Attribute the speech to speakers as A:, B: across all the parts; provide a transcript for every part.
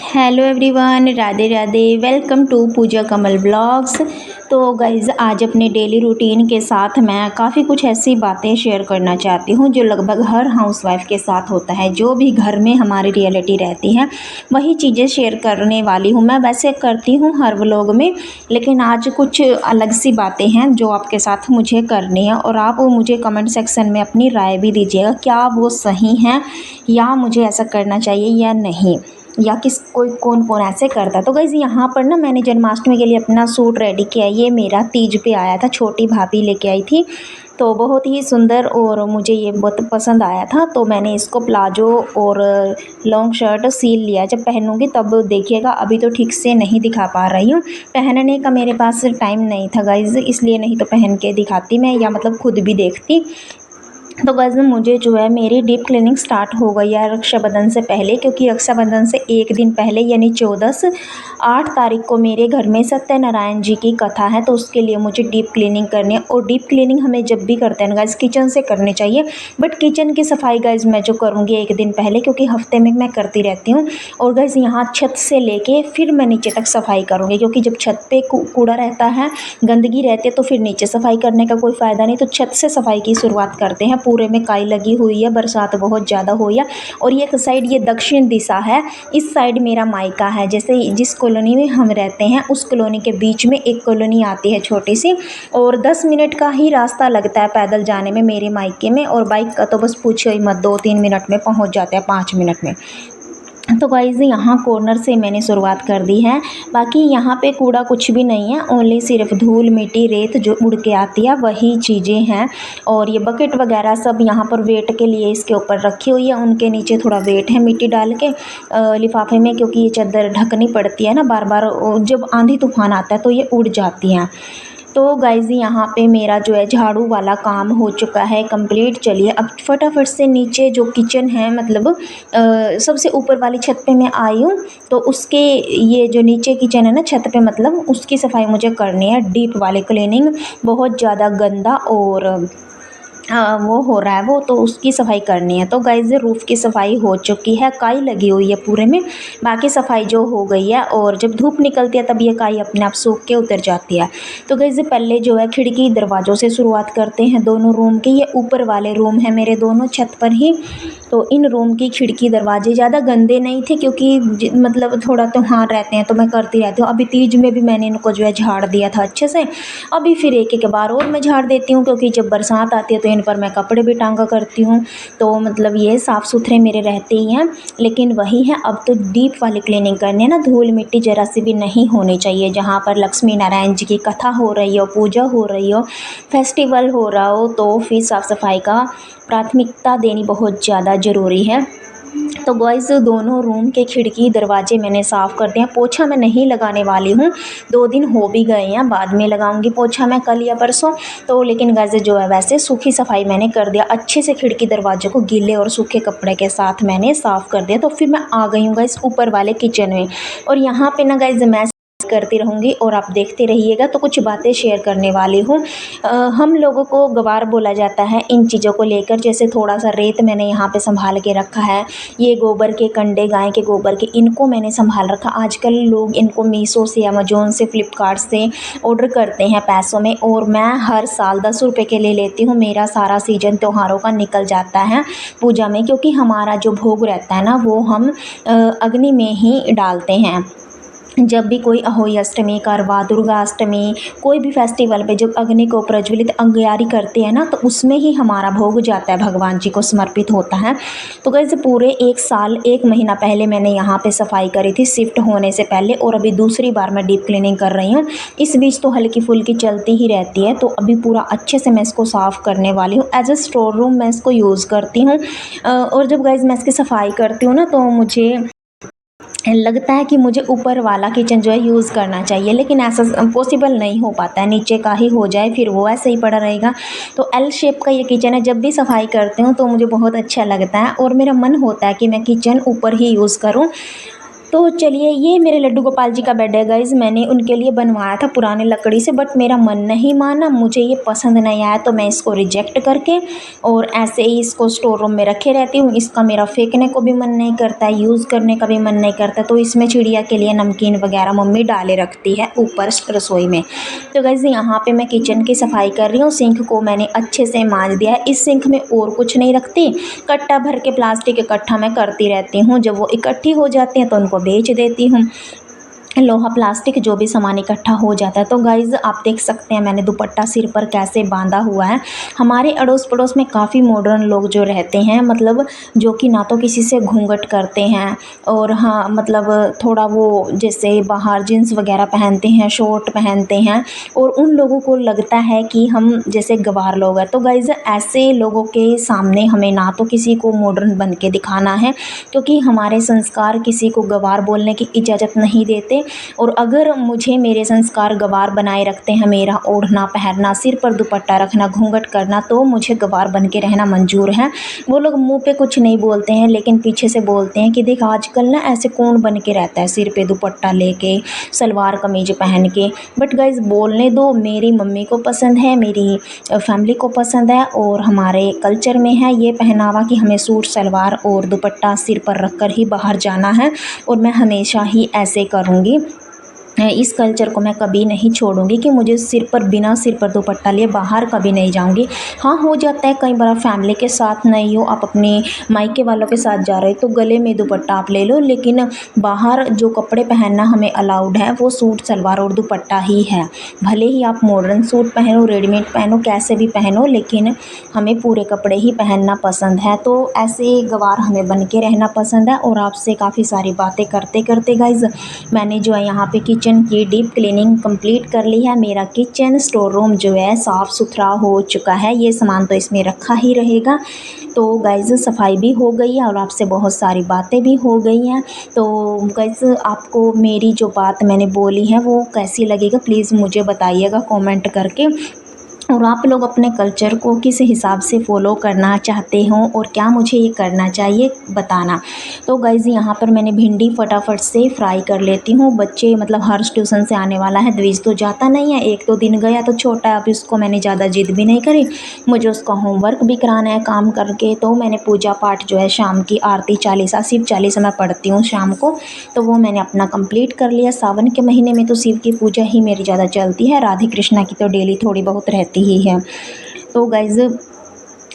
A: Hello everyone, Radhe Radhe. Welcome to Pooja Kamal blogs. तो guys, आज अपने डेली रूटीन के साथ मैं काफ़ी कुछ ऐसी बातें शेयर करना चाहती हूँ जो लगभग हर हाउसवाइफ के साथ होता है। जो भी घर में हमारी रियलिटी रहती है वही चीज़ें शेयर करने वाली हूँ। मैं वैसे करती हूँ हर व्लॉग में, लेकिन आज कुछ अलग सी बातें हैं जो आपके साथ मुझे करनी है। और आप मुझे कमेंट सेक्शन में अपनी राय भी दीजिएगा, क्या वो सही हैं या मुझे ऐसा करना चाहिए या नहीं, या किस कोई कौन कौन ऐसे करता है। तो गाइज़, यहाँ पर ना मैंने जन्माष्टमी के लिए अपना सूट रेडी किया। ये मेरा तीज पे आया था, छोटी भाभी लेके आई थी, तो बहुत ही सुंदर और मुझे ये बहुत पसंद आया था। तो मैंने इसको प्लाजो और लॉन्ग शर्ट सील लिया। जब पहनूंगी तब देखिएगा, अभी तो ठीक से नहीं दिखा पा रही हूँ। पहनने का मेरे पास टाइम नहीं था गाइज़, इसलिए नहीं तो पहन के दिखाती मैं, या मतलब खुद भी देखती। तो गाइस, मुझे जो है मेरी डीप क्लीनिंग स्टार्ट हो गई है रक्षाबंधन से पहले, क्योंकि रक्षाबंधन से एक दिन पहले यानी 8 तारीख को मेरे घर में सत्यनारायण जी की कथा है। तो उसके लिए मुझे डीप क्लीनिंग करनी है। और डीप क्लीनिंग हमें जब भी करते हैं गाइस, किचन से करनी चाहिए। बट किचन की सफाई गाइस मैं जो करूँगी एक दिन पहले, क्योंकि हफ्ते में मैं करती रहती हूँ। और गाइस, यहाँ छत से लेके फिर मैं नीचे तक सफाई करूँगी, क्योंकि जब छत पे कूड़ा रहता है, गंदगी रहती है, तो फिर नीचे सफाई करने का कोई फ़ायदा नहीं। तो छत से सफाई की शुरुआत करते हैं। पूरे में काई लगी हुई है, बरसात बहुत ज़्यादा हुई है। और ये एक साइड, ये दक्षिण दिशा है, इस साइड मेरा मायका है। जैसे जिस कॉलोनी में हम रहते हैं उस कॉलोनी के बीच में एक कॉलोनी आती है छोटी सी, और 10 मिनट का ही रास्ता लगता है पैदल जाने में मेरे मायके में। और बाइक का तो बस पूछो ही मत, 2-3 मिनट में पहुंच जाते हैं, 5 मिनट में। तो गाइज़, यहाँ कॉर्नर से मैंने शुरुआत कर दी है। बाकी यहाँ पे कूड़ा कुछ भी नहीं है, ओनली सिर्फ धूल मिट्टी रेत जो उड़ के आती है वही चीज़ें हैं। और ये बकेट वगैरह सब यहाँ पर वेट के लिए इसके ऊपर रखी हुई है। उनके नीचे थोड़ा वेट है मिट्टी डाल के लिफाफे में, क्योंकि ये चादर ढकनी पड़ती है ना बार बार, जब आंधी तूफान आता है तो ये उड़ जाती हैं। तो गाइज़, यहाँ पे मेरा जो है झाड़ू वाला काम हो चुका है कंप्लीट। चलिए अब फटाफट से नीचे जो किचन है, मतलब सबसे ऊपर वाली छत पे मैं आई हूँ। तो उसके, ये जो नीचे किचन है ना छत पे, मतलब उसकी सफाई मुझे करनी है, डीप वाली क्लीनिंग। बहुत ज़्यादा गंदा और वो हो रहा है वो, तो उसकी सफाई करनी है। तो गाइस, रूफ़ की सफाई हो चुकी है, काई लगी हुई है पूरे में। बाकी सफाई जो हो गई है, और जब धूप निकलती है तब ये काई अपने आप सूख के उतर जाती है। तो गाइस, पहले जो है खिड़की दरवाज़ों से शुरुआत करते हैं दोनों रूम की। ये ऊपर वाले रूम है मेरे दोनों छत पर ही। तो इन रूम की खिड़की दरवाजे ज़्यादा गंदे नहीं थे, क्योंकि मतलब थोड़ा त्योहार रहते हैं तो मैं करती रहती हूँ। अभी तीज में भी मैंने इनको जो है झाड़ दिया था अच्छे से। अभी फिर एक एक बार और मैं झाड़ देती हूँ, क्योंकि जब बरसात आती है तो इन पर मैं कपड़े भी टांगा करती हूँ। तो मतलब ये साफ़ सुथरे मेरे रहते ही हैं। लेकिन वही है, अब तो डीप वाली क्लीनिंग करनी है ना, धूल मिट्टी जरा सी भी नहीं होनी चाहिए। जहाँ पर लक्ष्मी नारायण जी की कथा हो रही हो, पूजा हो रही हो, फेस्टिवल हो रहा हो, तो फिर साफ़ सफाई का प्राथमिकता देनी बहुत ज़्यादा ज़रूरी है। तो गाइस, दोनों रूम के खिड़की दरवाजे मैंने साफ़ कर दिया। पोछा मैं नहीं लगाने वाली हूँ, 2 दिन हो भी गए हैं, बाद में लगाऊंगी पोछा मैं कल या परसों। तो लेकिन गाइस, जो है वैसे सूखी सफाई मैंने कर दिया अच्छे से। खिड़की दरवाजे को गीले और सूखे कपड़े के साथ मैंने साफ़ कर दिया। तो फिर मैं आ गई हूँ गाइस ऊपर वाले किचन में। और यहाँ पे ना गाइस, मैं करती रहूँगी और आप देखते रहिएगा। तो कुछ बातें शेयर करने वाली हूँ। हम लोगों को गवार बोला जाता है इन चीज़ों को लेकर। जैसे थोड़ा सा रेत मैंने यहाँ पे संभाल के रखा है, ये गोबर के कंडे, गाय के गोबर के, इनको मैंने संभाल रखा। आजकल लोग इनको मीशो से, अमेजोन से, फ्लिपकार्ट से ऑर्डर करते हैं पैसों में, और मैं हर साल 10 रुपये के लिए लेती हूँ। मेरा सारा सीजन त्योहारों का निकल जाता है पूजा में, क्योंकि हमारा जो भोग रहता है ना वो हम अग्नि में ही डालते हैं। जब भी कोई अहोई अष्टमी, करवा, दुर्गा अष्टमी, कोई भी फेस्टिवल पे जब अग्नि को प्रज्वलित अंगारी करते हैं ना, तो उसमें ही हमारा भोग जाता है, भगवान जी को समर्पित होता है। तो गाइस, पूरे 1 साल 1 महीना पहले मैंने यहाँ पे सफाई करी थी शिफ्ट होने से पहले, और अभी दूसरी बार मैं डीप क्लीनिंग कर रही हूँ। इस बीच तो हल्की फुल्की चलती ही रहती है। तो अभी पूरा अच्छे से मैं इसको साफ़ करने वाली हूँ। एज ए स्टोर रूम मैं इसको यूज़ करती हूँ। और जब गाइस मैं इसकी सफाई करती हूँ ना, तो मुझे लगता है कि मुझे ऊपर वाला किचन जो है यूज़ करना चाहिए, लेकिन ऐसा पॉसिबल नहीं हो पाता है। नीचे का ही हो जाए फिर वो ऐसे ही पड़ा रहेगा। तो एल शेप का ये किचन है। जब भी सफाई करती हूँ तो मुझे बहुत अच्छा लगता है, और मेरा मन होता है कि मैं किचन ऊपर ही यूज़ करूँ। तो चलिए, ये मेरे लड्डू गोपाल जी का बेड है गाइज़। मैंने उनके लिए बनवाया था पुराने लकड़ी से, बट मेरा मन नहीं माना, मुझे ये पसंद नहीं आया, तो मैं इसको रिजेक्ट करके और ऐसे ही इसको स्टोर रूम में रखे रहती हूँ। इसका मेरा फेंकने को भी मन नहीं करता है, यूज़ करने का भी मन नहीं करता, तो इसमें चिड़िया के लिए नमकीन वगैरह मम्मी डाले रखती है ऊपर रसोई में। तो गाइज़ यहाँ पे मैं किचन की सफाई कर रही हूँ। सिंक को मैंने अच्छे से मांज दिया है। इस सिंक में और कुछ नहीं रखती, कट्टा भर के प्लास्टिक इकट्ठा मैं करती रहती हूँ। जब वो इकट्ठी हो जाती हैं तो उनको बेच देती हूँ। लोहा प्लास्टिक जो भी सामान इकट्ठा हो जाता है। तो गाइज़ आप देख सकते हैं मैंने दुपट्टा सिर पर कैसे बांधा हुआ है। हमारे अड़ोस पड़ोस में काफ़ी मॉडर्न लोग जो रहते हैं, मतलब जो कि ना तो किसी से घूंघट करते हैं, और हाँ मतलब थोड़ा वो जैसे बाहर जींस वगैरह पहनते हैं, शॉर्ट पहनते हैं, और उन लोगों को लगता है कि हम जैसे गंवार लोग हैं। तो गाइज़ ऐसे लोगों के सामने हमें ना तो किसी को मॉडर्न बन के दिखाना है, क्योंकि हमारे संस्कार किसी को गंवार बोलने की इजाज़त नहीं देते। और अगर मुझे मेरे संस्कार गंवार बनाए रखते हैं, मेरा ओढ़ना पहनना, सिर पर दुपट्टा रखना, घूंघट करना, तो मुझे गंवार बन के रहना मंजूर है। वो लोग मुंह पे कुछ नहीं बोलते हैं, लेकिन पीछे से बोलते हैं कि देख आजकल ना ऐसे कौन बन के रहता है सिर पे दुपट्टा लेके, सलवार कमीज पहन के। बट गाइज बोलने दो, मेरी मम्मी को पसंद है, मेरी फैमिली को पसंद है, और हमारे कल्चर में है ये पहनावा कि हमें सूट सलवार और दुपट्टा सिर पर रख कर ही बाहर जाना है, और मैं हमेशा ही ऐसे करूँगी। इस कल्चर को मैं कभी नहीं छोड़ूंगी कि मुझे बिना सिर पर दुपट्टा लिए बाहर कभी नहीं जाऊंगी। हाँ, हो जाता है कई बार फैमिली के साथ नहीं हो, आप अपने मायके वालों के साथ जा रहे हो तो गले में दुपट्टा आप ले लो, लेकिन बाहर जो कपड़े पहनना हमें अलाउड है वो सूट सलवार और दुपट्टा ही है। भले ही आप मॉडर्न सूट पहनो, रेडीमेड पहनो, कैसे भी पहनो, लेकिन हमें पूरे कपड़े ही पहनना पसंद है। तो ऐसे गंवार हमें बन के रहना पसंद है। और आपसे काफ़ी सारी बातें करते करते गाइज मैंने जो है यहाँ पे किचन की डीप क्लीनिंग कंप्लीट कर ली है। मेरा किचन स्टोर रूम जो है साफ़ सुथरा हो चुका है। ये सामान तो इसमें रखा ही रहेगा। तो गाइज़ सफाई भी हो गई है और आपसे बहुत सारी बातें भी हो गई हैं। तो गाइज़ आपको मेरी जो बात मैंने बोली है वो कैसी लगेगा, प्लीज़ मुझे बताइएगा कमेंट करके। और आप लोग अपने कल्चर को किस हिसाब से फ़ॉलो करना चाहते हो और क्या मुझे ये करना चाहिए बताना। तो गाइज़ यहाँ पर मैंने भिंडी फटाफट से फ्राई कर लेती हूँ। बच्चे मतलब हर्ष ट्यूशन से आने वाला है, द्विज तो जाता नहीं है, एक दो दिन गया तो छोटा है, अब इसको मैंने ज़्यादा जिद भी नहीं करी, मुझे उसका होमवर्क भी कराना है काम करके। तो मैंने पूजा पाठ जो है शाम की आरती चालीसा शिव चालीसा मैं पढ़ती हूँ शाम को, तो वो मैंने अपना कंप्लीट कर लिया। सावन के महीने में तो शिव की पूजा ही मेरी ज़्यादा चलती है, राधे कृष्णा की तो डेली थोड़ी बहुत रहती ही है। तो गाइज़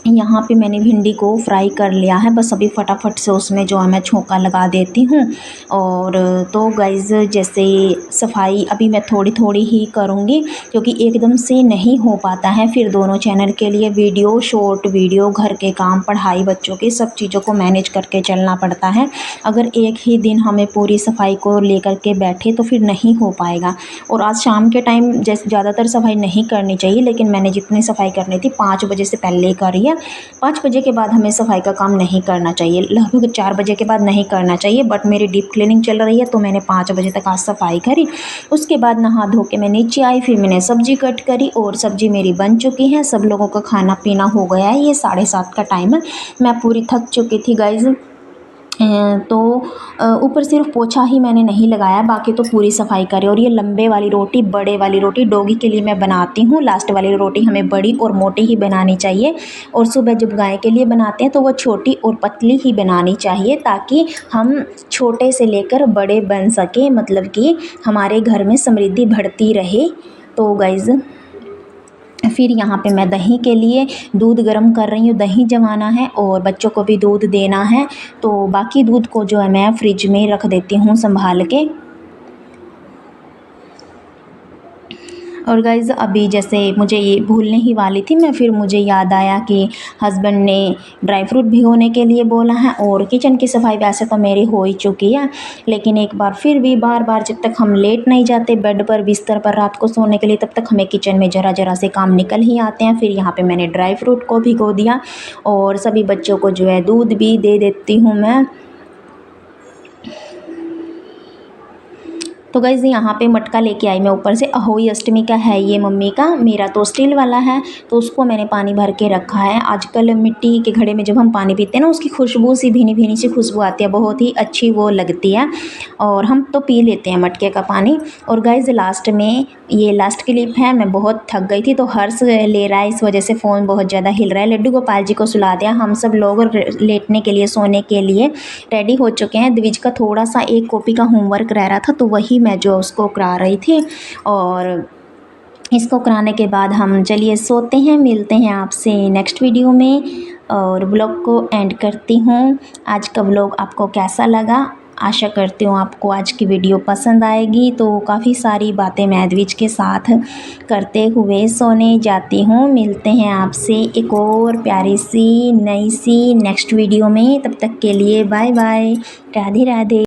A: यहाँ पे मैंने भिंडी को फ्राई कर लिया है, बस अभी फटाफट से उसमें जो है मैं छोंका लगा देती हूँ। और तो गाइज़ जैसे सफाई अभी मैं थोड़ी थोड़ी ही करूँगी, क्योंकि एकदम से नहीं हो पाता है। फिर दोनों चैनल के लिए वीडियो, शॉर्ट वीडियो, घर के काम, पढ़ाई, बच्चों की सब चीज़ों को मैनेज करके चलना पड़ता है। अगर एक ही दिन हमें पूरी सफाई को लेकर के बैठे तो फिर नहीं हो पाएगा। और आज शाम के टाइम जैसे ज़्यादातर सफाई नहीं करनी चाहिए, लेकिन मैंने जितनी सफाई करनी थी 5 बजे से पहले करी है। 5 बजे के बाद हमें सफाई का काम नहीं करना चाहिए, लगभग 4 बजे के बाद नहीं करना चाहिए। बट मेरी डीप क्लीनिंग चल रही है तो मैंने 5 बजे तक आज सफाई करी। उसके बाद नहा धो के मैं नीचे आई, फिर मैंने सब्जी कट करी और सब्जी मेरी बन चुकी है। सब लोगों का खाना पीना हो गया है, ये 7:30 का टाइम है। मैं पूरी थक चुकी थी गाइज़। तो ऊपर सिर्फ पोछा ही मैंने नहीं लगाया, बाकी तो पूरी सफाई करी। और ये लंबे वाली रोटी, बड़े वाली रोटी डॉगी के लिए मैं बनाती हूँ। लास्ट वाली रोटी हमें बड़ी और मोटी ही बनानी चाहिए, और सुबह जब गाय के लिए बनाते हैं तो वो छोटी और पतली ही बनानी चाहिए, ताकि हम छोटे से लेकर बड़े बन सकें, मतलब कि हमारे घर में समृद्धि बढ़ती रहे। तो गाइज़ फिर यहाँ पे मैं दही के लिए दूध गर्म कर रही हूँ, दही जमाना है और बच्चों को भी दूध देना है। तो बाकी दूध को जो है मैं फ्रिज में रख देती हूँ संभाल के। और गाइज़ अभी जैसे मुझे ये भूलने ही वाली थी मैं, फिर मुझे याद आया कि हस्बैंड ने ड्राई फ्रूट भिगोने के लिए बोला है। और किचन की सफाई वैसे तो मेरी हो ही चुकी है, लेकिन एक बार फिर भी बार बार जब तक हम लेट नहीं जाते बेड पर बिस्तर पर रात को सोने के लिए, तब तक हमें किचन में ज़रा ज़रा से काम निकल ही आते हैं। फिर यहाँ पर मैंने ड्राई फ्रूट को भिगो दिया और सभी बच्चों को जो है दूध भी दे देती हूँ मैं। तो गाइज़ यहाँ पे मटका लेके आई मैं ऊपर से। अहोई अष्टमी का है ये मम्मी का, मेरा तो स्टील वाला है, तो उसको मैंने पानी भर के रखा है। आजकल मिट्टी के घड़े में जब हम पानी पीते हैं ना, उसकी खुशबू सी भीनी भीनी सी खुशबू आती है, बहुत ही अच्छी वो लगती है और हम तो पी लेते हैं मटके का पानी। और गाइज़ लास्ट में ये लास्ट क्लिप है, मैं बहुत थक गई थी तो हर्ष ले रहा है, इस वजह से फ़ोन बहुत ज़्यादा हिल रहा है। लड्डू गोपाल जी को सुला दिया, हम सब लोग लेटने के लिए, सोने के लिए रेडी हो चुके हैं। द्विज का थोड़ा सा एक कॉपी का होमवर्क रह रहा था, तो वही मैं जो उसको करा रही थी। और इसको कराने के बाद हम चलिए सोते हैं। मिलते हैं आपसे नेक्स्ट वीडियो में और ब्लॉग को एंड करती हूँ। आज का ब्लॉग आपको कैसा लगा? आशा करती हूँ आपको आज की वीडियो पसंद आएगी। तो काफ़ी सारी बातें मैं द्विज के साथ करते हुए सोने जाती हूँ। मिलते हैं आपसे एक और प्यारी सी नई सी नेक्स्ट वीडियो में। तब तक के लिए बाय बाय, राधे राधे।